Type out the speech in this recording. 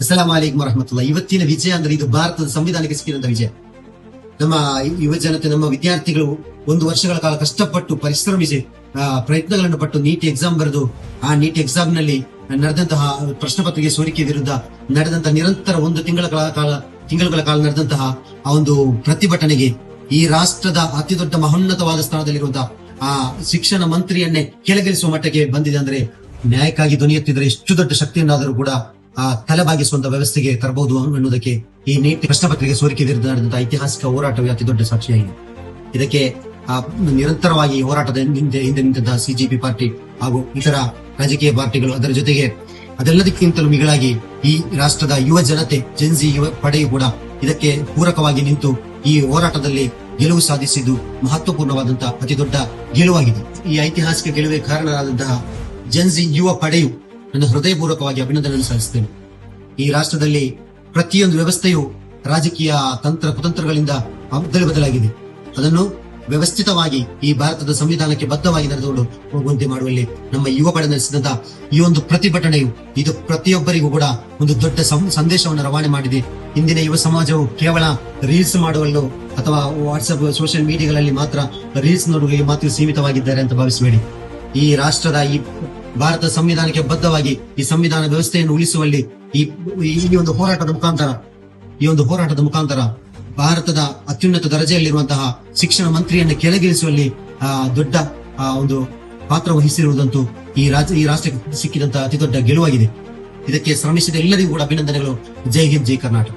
ಅಸ್ಸಲಾಂ ವಲೈಕುಂ ವರಹಮತುಲ್ಲಾ. ಇವತ್ತಿನ ವಿಜಯ ಅಂದ್ರೆ ಇದು ಭಾರತದ ಸಂವಿಧಾನಕ್ಕೆ ಸಿಕ್ಕಿದಂತ ವಿಜಯ. ನಮ್ಮ ಯುವ ಜನತೆ, ನಮ್ಮ ವಿದ್ಯಾರ್ಥಿಗಳು 1 ವರ್ಷಗಳ ಕಾಲ ಕಷ್ಟಪಟ್ಟು ಪರಿಶ್ರಮಿಸಿ ಪ್ರಯತ್ನಗಳನ್ನು ಪಟ್ಟು ನೀಟ್ ಎಕ್ಸಾಮ್ ಬರೆದು ಆ ನೀಟ್ ಎಕ್ಸಾಮ್ ನಲ್ಲಿ ನಡೆದಂತಹ ಪ್ರಶ್ನೆ ಪತ್ರಿಕೆ ಸೋರಿಕೆ ವಿರುದ್ಧ ನಡೆದಂತಹ ನಿರಂತರ 1 ತಿಂಗಳ ಕಾಲ ನಡೆದಂತಹ ಆ ಒಂದು ಪ್ರತಿಭಟನೆಗೆ ಈ ರಾಷ್ಟ್ರದ ಅತಿ ದೊಡ್ಡ ಮಹೋನ್ನತವಾದ ಸ್ಥಾನದಲ್ಲಿರುವಂತಹ ಆ ಶಿಕ್ಷಣ ಮಂತ್ರಿಯನ್ನೇ ಕೆಳಗಿಳಿಸುವ ಮಟ್ಟಕ್ಕೆ ಬಂದಿದೆ. ಅಂದ್ರೆ ನ್ಯಾಯಕ್ಕಾಗಿ ಧ್ವನಿ ಎತ್ತಿದ್ರೆ ಎಷ್ಟು ದೊಡ್ಡ ಶಕ್ತಿಯನ್ನಾದರೂ ಕೂಡ ಆ ತಲೆಬಾಗಿಸುವಂತ ವ್ಯವಸ್ಥೆಗೆ ತರಬಹುದು ಅನ್ನೋದಕ್ಕೆ ಈ ನೀಟ್ ಪ್ರಶ್ನೆ ಪತ್ರಿಕೆ ಸೋರಿಕೆ ವಿರುದ್ಧ ನಡೆದಂತಹ ಐತಿಹಾಸಿಕ ಹೋರಾಟವೇ ಅತಿ ದೊಡ್ಡ ಸಾಕ್ಷಿಯಾಗಿದೆ. ಇದಕ್ಕೆ ನಿರಂತರವಾಗಿ ಹೋರಾಟದ ಹಿಂದೆ ನಿಂತಹ ಸಿಜೆಪಿ ಪಾರ್ಟಿ ಹಾಗೂ ಇತರ ರಾಜಕೀಯ ಪಾರ್ಟಿಗಳು, ಅದರ ಜೊತೆಗೆ ಅದೆಲ್ಲದಕ್ಕಿಂತಲೂ ಮಿಗಿಲಾಗಿ ಈ ರಾಷ್ಟ್ರದ ಯುವ ಜನತೆ, ಜೆನ್ಜಿ ಯುವ ಪಡೆಯು ಕೂಡ ಇದಕ್ಕೆ ಪೂರಕವಾಗಿ ನಿಂತು ಈ ಹೋರಾಟದಲ್ಲಿ ಗೆಲುವು ಸಾಧಿಸಿದ್ದು ಮಹತ್ವಪೂರ್ಣವಾದಂತಹ ಅತಿ ದೊಡ್ಡ ಗೆಲುವಾಗಿದೆ. ಈ ಐತಿಹಾಸಿಕ ಗೆಲುವಿಗೆ ಕಾರಣರಾದಂತಹ ಜೆನ್ಜಿ ಯುವ ಪಡೆಯು ನನ್ನ ಹೃದಯಪೂರ್ವಕವಾಗಿ ಅಭಿನಂದನೆ ಸಲ್ಲಿಸುತ್ತೇನೆ. ಈ ರಾಷ್ಟ್ರದಲ್ಲಿ ಪ್ರತಿಯೊಂದು ವ್ಯವಸ್ಥೆಯು ರಾಜಕೀಯ ತಂತ್ರ ಕುತಂತ್ರಗಳಿಂದ ಬದಲಾಗಿದೆ. ಅದನ್ನು ವ್ಯವಸ್ಥಿತವಾಗಿ ಈ ಭಾರತದ ಸಂವಿಧಾನಕ್ಕೆ ಬದ್ಧವಾಗಿ ನಡೆದುಕೊಂಡು ಹೋಗುವಂತೆ ಮಾಡುವಲ್ಲಿ ನಮ್ಮ ಯುವ ಪಡೆ ನಡೆಸಿದಂತಹ ಈ ಒಂದು ಪ್ರತಿಭಟನೆಯು ಇದು ಪ್ರತಿಯೊಬ್ಬರಿಗೂ ಕೂಡ ಒಂದು ದೊಡ್ಡ ಸಂದೇಶವನ್ನು ರವಾನೆ ಮಾಡಿದೆ. ಇಂದಿನ ಯುವ ಸಮಾಜವು ಕೇವಲ ರೀಲ್ಸ್ ಮಾಡುವಲ್ಲೂ ಅಥವಾ ವಾಟ್ಸ್ಆಪ್ ಸೋಷಿಯಲ್ ಮೀಡಿಯಾಗಳಲ್ಲಿ ಮಾತ್ರ ರೀಲ್ಸ್ ನೋಡುವಲ್ಲಿ ಮಾತ್ರ ಸೀಮಿತವಾಗಿದ್ದಾರೆ ಅಂತ ಭಾವಿಸಬೇಡಿ. ಈ ರಾಷ್ಟ್ರದ ಈ ಭಾರತ ಸಂವಿಧಾನಕ್ಕೆ ಬದ್ಧವಾಗಿ ಈ ಸಂವಿಧಾನ ವ್ಯವಸ್ಥೆಯನ್ನು ಉಳಿಸುವಲ್ಲಿ ಈ ಒಂದು ಹೋರಾಟದ ಮುಖಾಂತರ ಭಾರತದ ಅತ್ಯುನ್ನತ ದರ್ಜೆಯಲ್ಲಿರುವಂತಹ ಶಿಕ್ಷಣ ಮಂತ್ರಿಯನ್ನು ಕೆಳಗಿಳಿಸುವಲ್ಲಿ ದೊಡ್ಡ ಒಂದು ಪಾತ್ರ ವಹಿಸಿರುವುದಂತೂ ಈ ರಾಷ್ಟ್ರಕ್ಕೆ ಸಿಕ್ಕಿದಂತಹ ಅತಿ ದೊಡ್ಡ ಗೆಲುವಾಗಿದೆ. ಇದಕ್ಕೆ ಶ್ರಮಿಸಿದ ಎಲ್ಲರಿಗೂ ಕೂಡ ಅಭಿನಂದನೆಗಳು. ಜೈ ಹಿಂದ್, ಜೈ ಕರ್ನಾಟಕ.